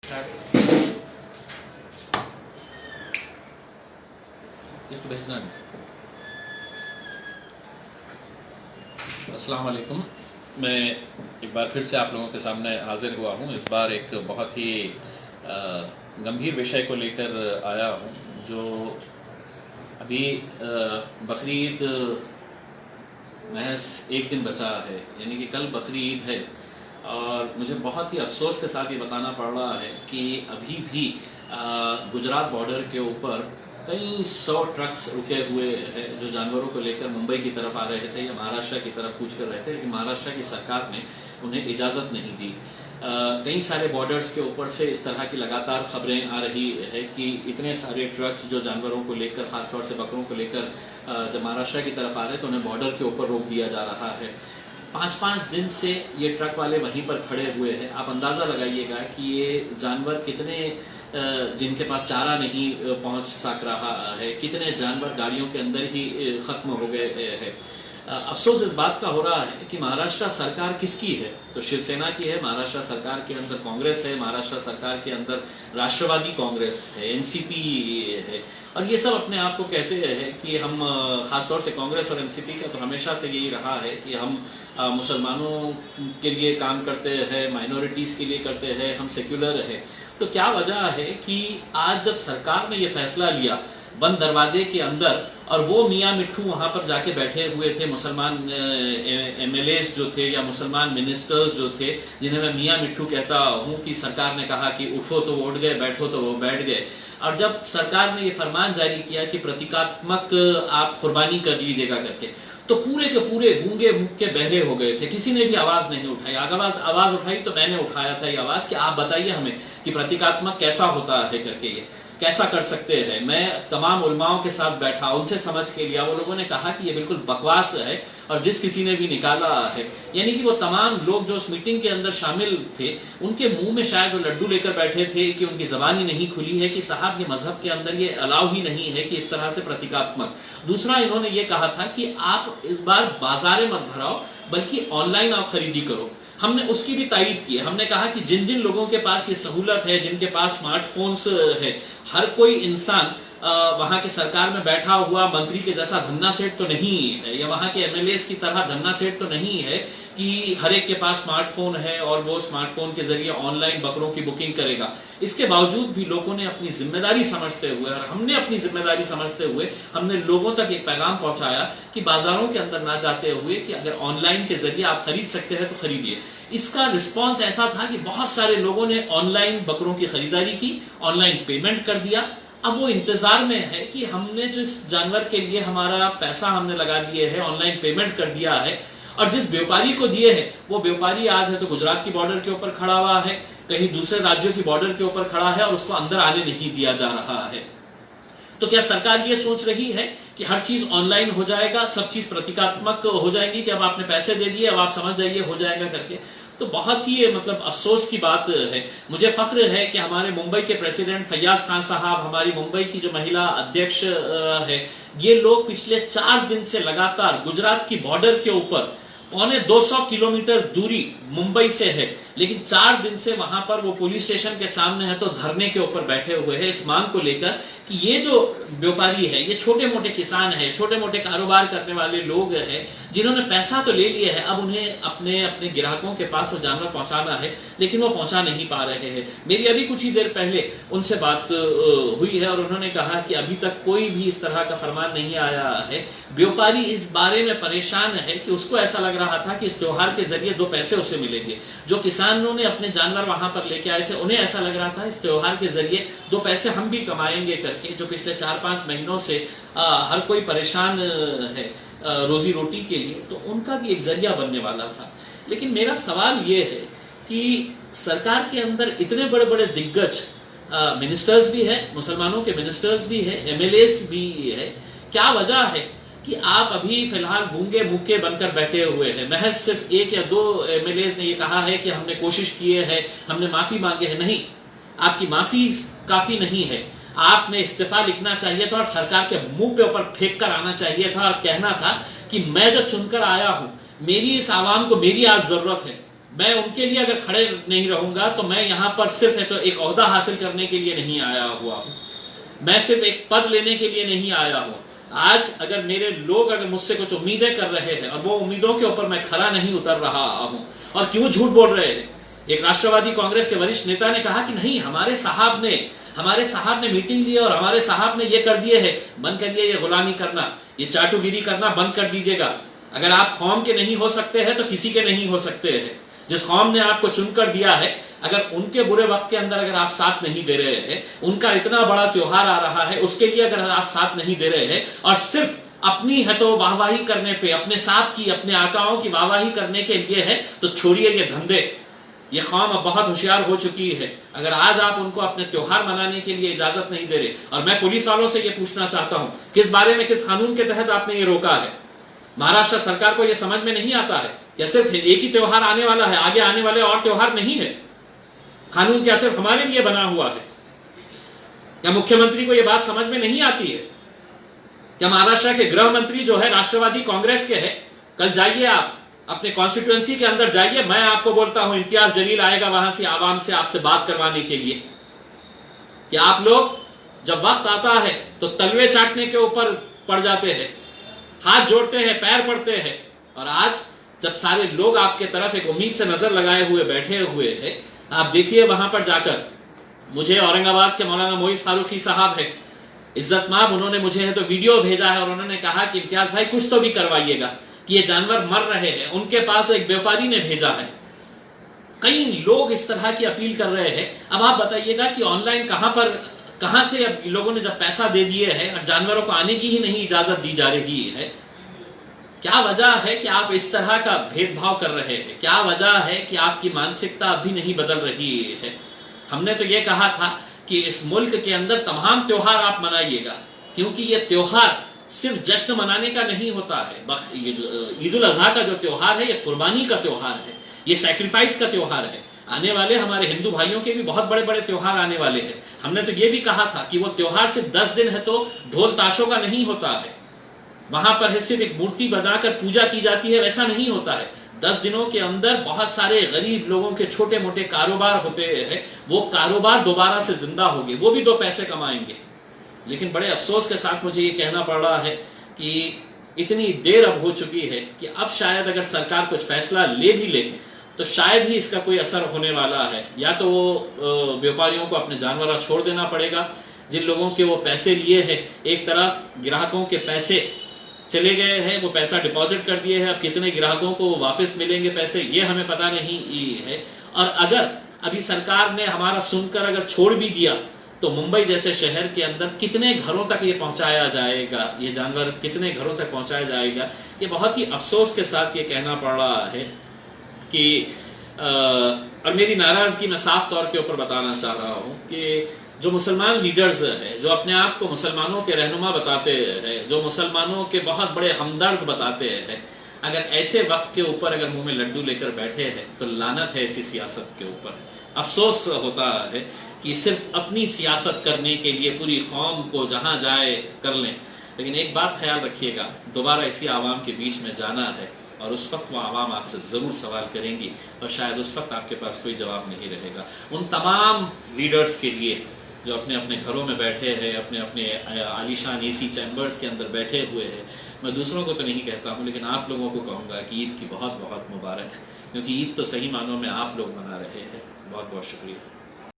इसको भेजना नहीं। अस्सलाम वालेकुम, मैं एक बार फिर से आप लोगों के सामने हाजिर हुआ हूँ। इस बार एक बहुत ही गंभीर विषय को लेकर आया हूँ। जो अभी बकरीद महज एक दिन बचा है, यानी कि कल बकरी ईद है, और मुझे बहुत ही अफसोस के साथ ये बताना पड़ रहा है कि अभी भी गुजरात बॉर्डर के ऊपर कई 100 ट्रक्स रुके हुए हैं जो जानवरों को लेकर मुंबई की तरफ आ रहे थे या महाराष्ट्र की तरफ कूच कर रहे थे, लेकिन महाराष्ट्र की सरकार ने उन्हें इजाज़त नहीं दी। कई सारे बॉर्डर्स के ऊपर से इस तरह की लगातार खबरें आ रही है कि इतने सारे ट्रक्स जो जानवरों को लेकर, ख़ासतौर से बकरों को लेकर जब महाराष्ट्र की तरफ आ रहे हैं तो उन्हें बॉर्डर के ऊपर रोक दिया जा रहा है। 5-5 दिन से ये ट्रक वाले वहीं पर खड़े हुए हैं। आप अंदाज़ा लगाइएगा कि ये जानवर कितने, जिनके पास चारा नहीं पहुंच सक रहा है, कितने जानवर गाड़ियों के अंदर ही ख़त्म हो गए हैं। अफसोस इस बात का हो रहा है कि महाराष्ट्र सरकार किसकी है? तो शिवसेना की है। महाराष्ट्र सरकार के अंदर कांग्रेस है, महाराष्ट्र सरकार के अंदर राष्ट्रवादी कांग्रेस है, एनसीपी है, और ये सब अपने आप को कहते हैं कि हम, ख़ासतौर से कांग्रेस और एनसीपी का तो हमेशा से यही रहा है कि हम मुसलमानों के लिए काम करते हैं, माइनॉरिटीज़ के लिए करते हैं, हम सेक्युलर है। तो क्या वजह है कि आज जब सरकार ने ये फैसला लिया बंद दरवाजे के अंदर, और वो मियाँ मिट्ठू वहाँ पर जाके बैठे हुए थे, मुसलमान एमएलएस जो थे या मुसलमान मिनिस्टर्स जो थे, जिन्हें मैं मियाँ मिट्ठू कहता हूँ, कि सरकार ने कहा कि उठो तो वो उठ गए, बैठो तो वो बैठ गए। और जब सरकार ने ये फरमान जारी किया कि प्रतीकात्मक आप कुर्बानी कर लीजिएगा करके, तो पूरे के पूरे गूंगे मुक्के बहरे हो गए थे। किसी ने भी आवाज़ नहीं उठाई। आवाज़ उठाई तो मैंने उठाया था ये आवाज़ कि आप बताइए हमें कि प्रतीकात्मक कैसा होता है करके, ये कैसा कर सकते हैं। मैं तमाम उलमाओं के साथ बैठा, उनसे समझ के लिया। वो लोगों ने कहा कि ये बिल्कुल बकवास है, और जिस किसी ने भी निकाला है, यानी कि वो तमाम लोग जो उस मीटिंग के अंदर शामिल थे, उनके मुंह में शायद वो लड्डू लेकर बैठे थे कि उनकी ज़बान ही नहीं खुली है कि साहब ये मज़हब के अंदर ये अलाउ ही नहीं है कि इस तरह से प्रतीकात्मक। दूसरा, इन्होंने ये कहा था कि आप इस बार बाजारें मत भराओ, बल्कि ऑनलाइन आप खरीदी करो। हमने उसकी भी तायीद की है। हमने कहा कि जिन जिन लोगों के पास ये सहूलत है, जिनके पास स्मार्टफोन्स है, हर कोई इंसान वहाँ के सरकार में बैठा हुआ मंत्री के जैसा धन्ना सेठ तो नहीं है, या वहाँ के एमएलएस की तरह धन्ना सेठ तो नहीं है कि हर एक के पास स्मार्टफोन है और वो स्मार्टफोन के जरिए ऑनलाइन बकरों की बुकिंग करेगा। इसके बावजूद भी लोगों ने अपनी जिम्मेदारी समझते हुए, और हमने अपनी जिम्मेदारी समझते हुए, हमने लोगों तक एक पैगाम पहुंचाया कि बाजारों के अंदर ना जाते हुए कि अगर ऑनलाइन के जरिए आप खरीद सकते हैं तो खरीदिए। इसका रिस्पॉन्स ऐसा था कि बहुत सारे लोगों ने ऑनलाइन बकरों की खरीदारी की, ऑनलाइन पेमेंट कर दिया। अब वो इंतजार में है कि हमने जिस जानवर के लिए हमारा पैसा हमने लगा दिए है, ऑनलाइन पेमेंट कर दिया है, और जिस व्यापारी को दिए हैं, वो व्यापारी आज है तो गुजरात की बॉर्डर के ऊपर खड़ा हुआ है, कहीं दूसरे राज्यों की बॉर्डर के ऊपर खड़ा है, और उसको अंदर आने नहीं दिया जा रहा है। तो क्या सरकार ये सोच रही है कि हर चीज ऑनलाइन हो जाएगा, सब चीज प्रतीकात्मक हो जाएगी कि अब आपने पैसे दे दिए, अब आप समझ जाइए हो जाएगा करके? तो बहुत ही मतलब अफसोस की बात है। मुझे फख्र है कि हमारे मुंबई के प्रेसिडेंट फैयाज खान साहब, हमारी मुंबई की जो महिला अध्यक्ष है, ये लोग पिछले 4 दिन से लगातार गुजरात की बॉर्डर के ऊपर, 250 किलोमीटर दूरी मुंबई से है, लेकिन 4 दिन से वहां पर वो पुलिस स्टेशन के सामने है तो धरने के ऊपर बैठे हुए हैं इस मांग को लेकर कि ये जो व्यापारी है, ये छोटे मोटे किसान है, छोटे मोटे कारोबार करने वाले लोग हैं, जिन्होंने पैसा तो ले लिया है, अब उन्हें अपने अपने ग्राहकों के पास वो जानवर पहुंचाना है, लेकिन वो पहुंचा नहीं पा रहे हैं। मेरी अभी कुछ ही देर पहले उनसे बात हुई है और उन्होंने कहा कि अभी तक कोई भी इस तरह का फरमान नहीं आया है। व्यापारी इस बारे में परेशान है कि उसको ऐसा लग रहा था कि इस त्योहार के जरिए 2 पैसे उसे मिलेंगे। जो किसानों ने अपने जानवर वहां पर लेके आए थे, उन्हें ऐसा लग रहा था इस त्योहार के जरिए 2 पैसे हम भी कमाएंगे करके। जो पिछले 4-5 महीनों से हर कोई परेशान है रोजी रोटी के लिए, तो उनका भी एक जरिया बनने वाला था। लेकिन मेरा सवाल ये है कि सरकार के अंदर इतने बड़े बड़े दिग्गज मिनिस्टर्स भी है, मुसलमानों के मिनिस्टर्स भी है, एमएलएस भी है, क्या वजह है कि आप अभी फिलहाल गूंगे मुक्के बनकर बैठे हुए हैं? महज सिर्फ 1 या 2 एमएलएस ने ये कहा है कि हमने कोशिश किए है, हमने माफी मांगे है। नहीं, आपकी माफी काफी नहीं है। आपने इस्तीफा लिखना चाहिए था और सरकार के मुंह पे ऊपर फेंक कर आना चाहिए था और कहना था कि मैं जो चुनकर आया हूं, मेरी इस आवाम को मेरी आज जरूरत है, मैं उनके लिए अगर खड़े नहीं रहूंगा तो मैं यहाँ पर सिर्फ एक ओहदा हासिल करने के लिए नहीं आया हुआ हूँ, मैं सिर्फ एक पद लेने के लिए नहीं आया हूँ। आज अगर मेरे लोग अगर मुझसे कुछ उम्मीदें कर रहे हैं और वो उम्मीदों के ऊपर मैं खरा नहीं उतर रहा हूँ, और क्यों झूठ बोल रहे हैं। एक राष्ट्रवादी कांग्रेस के वरिष्ठ नेता ने कहा कि नहीं, हमारे साहब ने मीटिंग ली और हमारे साहब ने ये कर दिए है, बंद करिए ये गुलामी करना, ये चाटुगिरी करना बंद कर दीजिएगा। अगर आप कौम के नहीं हो सकते हैं तो किसी के नहीं हो सकते हैं। जिस कौम ने आपको चुनकर दिया है, अगर उनके बुरे वक्त के अंदर अगर आप साथ नहीं दे रहे हैं, उनका इतना बड़ा त्योहार आ रहा है उसके लिए अगर आप साथ नहीं दे रहे हैं और सिर्फ अपनी है तो वाहवाही करने पे, अपने साथ की अपने आकाओं की वाहवाही करने के लिए है, तो छोड़िए ये धंधे। ये कौम अब बहुत होशियार हो चुकी है। अगर आज आप उनको अपने त्योहार मनाने के लिए इजाजत नहीं दे रहे, और मैं पुलिस वालों से ये पूछना चाहता हूं, किस बारे में, किस कानून के तहत आपने ये रोका है? महाराष्ट्र सरकार को यह समझ में नहीं आता है क्या सिर्फ एक ही त्योहार आने वाला है, आगे आने वाले और त्योहार नहीं है? कानून क्या सिर्फ हमारे लिए बना हुआ है? क्या मुख्यमंत्री को यह बात समझ में नहीं आती है? क्या महाराष्ट्र के गृह मंत्री जो है राष्ट्रवादी कांग्रेस के है, कल जाइए आप अपने कॉन्स्टिट्यूएंसी के अंदर जाइए, मैं आपको बोलता हूं इम्तियाज जलील आएगा वहां से आवाम से आपसे बात करवाने के लिए कि आप लोग जब वक्त आता है तो तलवे चाटने के ऊपर पड़ जाते हैं, हाथ जोड़ते हैं, पैर पड़ते हैं। और आज जब सारे लोग आपके तरफ एक उम्मीद से नजर लगाए हुए बैठे हुए हैं, आप देखिए वहां पर जाकर, मुझे औरंगाबाद के मौलाना मोइस फारूकी साहब है, इज्जत माब, उन्होंने मुझे है तो वीडियो भेजा है और उन्होंने कहा कि इम्तियाज भाई कुछ तो भी करवाइएगा कि ये जानवर मर रहे हैं। उनके पास एक व्यापारी ने भेजा है। कई लोग इस तरह की अपील कर रहे हैं। अब आप बताइएगा कि ऑनलाइन कहां से अब लोगों ने जब पैसा दे दिए है और जानवरों को आने की ही नहीं इजाजत दी जा रही है, क्या वजह है कि आप इस तरह का भेदभाव कर रहे हैं? क्या वजह है कि आपकी मानसिकता अभी नहीं बदल रही है? हमने तो ये कहा था कि इस मुल्क के अंदर तमाम त्योहार आप मनाइएगा, क्योंकि ये त्योहार सिर्फ जश्न मनाने का नहीं होता है। ईद उल अजहा का जो त्योहार है ये कुर्बानी का त्योहार है, ये सैक्रिफाइस का त्योहार है। आने वाले हमारे हिंदू भाइयों के भी बहुत बड़े बड़े त्योहार आने वाले हैं। हमने तो ये भी कहा था कि वो त्योहार सिर्फ 10 दिन है तो ढोल ताशों का नहीं होता है, वहां पर है सिर्फ एक मूर्ति बनाकर पूजा की जाती है, वैसा नहीं होता है। 10 दिनों के अंदर बहुत सारे गरीब लोगों के छोटे मोटे कारोबार होते हैं, वो कारोबार दोबारा से जिंदा होंगे, वो भी 2 पैसे कमाएंगे। लेकिन बड़े अफसोस के साथ मुझे ये कहना पड़ रहा है कि इतनी देर अब हो चुकी है कि अब शायद अगर सरकार कुछ फैसला ले भी ले तो शायद ही इसका कोई असर होने वाला है। या तो वो व्यापारियों को अपने जानवर छोड़ देना पड़ेगा, जिन लोगों के वो पैसे लिए हैं, एक तरफ ग्राहकों के पैसे चले गए हैं, वो पैसा डिपॉजिट कर दिए हैं, अब कितने ग्राहकों को वापस मिलेंगे पैसे ये हमें पता नहीं है। और अगर अभी सरकार ने हमारा सुनकर अगर छोड़ भी दिया तो मुंबई जैसे शहर के अंदर कितने घरों तक ये पहुंचाया जाएगा, ये जानवर कितने घरों तक पहुंचाया जाएगा? ये बहुत ही अफसोस के साथ ये कहना पड़ रहा है कि और मेरी नाराज़गी मैं साफ तौर के ऊपर बताना चाह रहा हूँ कि जो मुसलमान लीडर्स हैं, जो अपने आप को मुसलमानों के रहनुमा बताते हैं, जो मुसलमानों के बहुत बड़े हमदर्द बताते हैं, अगर ऐसे वक्त के ऊपर अगर मुंह में लड्डू लेकर बैठे हैं तो लानत है ऐसी सियासत के ऊपर। अफसोस होता है कि सिर्फ अपनी सियासत करने के लिए पूरी कौम को जहाँ जाए कर लें। लेकिन एक बात ख्याल रखिएगा, दोबारा इसी आवाम के बीच में जाना है और उस वक्त वो आवाम आपसे ज़रूर सवाल करेंगी और शायद उस वक्त आपके पास कोई जवाब नहीं रहेगा। उन तमाम लीडर्स के लिए जो अपने अपने घरों में बैठे हैं, अपने अपने आलीशान एसी चैम्बर्स के अंदर बैठे हुए हैं, मैं दूसरों को तो नहीं कहता हूँ लेकिन आप लोगों को कहूँगा कि ईद की बहुत बहुत मुबारक, क्योंकि ईद तो सही मानों में आप लोग मना रहे हैं। बहुत बहुत शुक्रिया।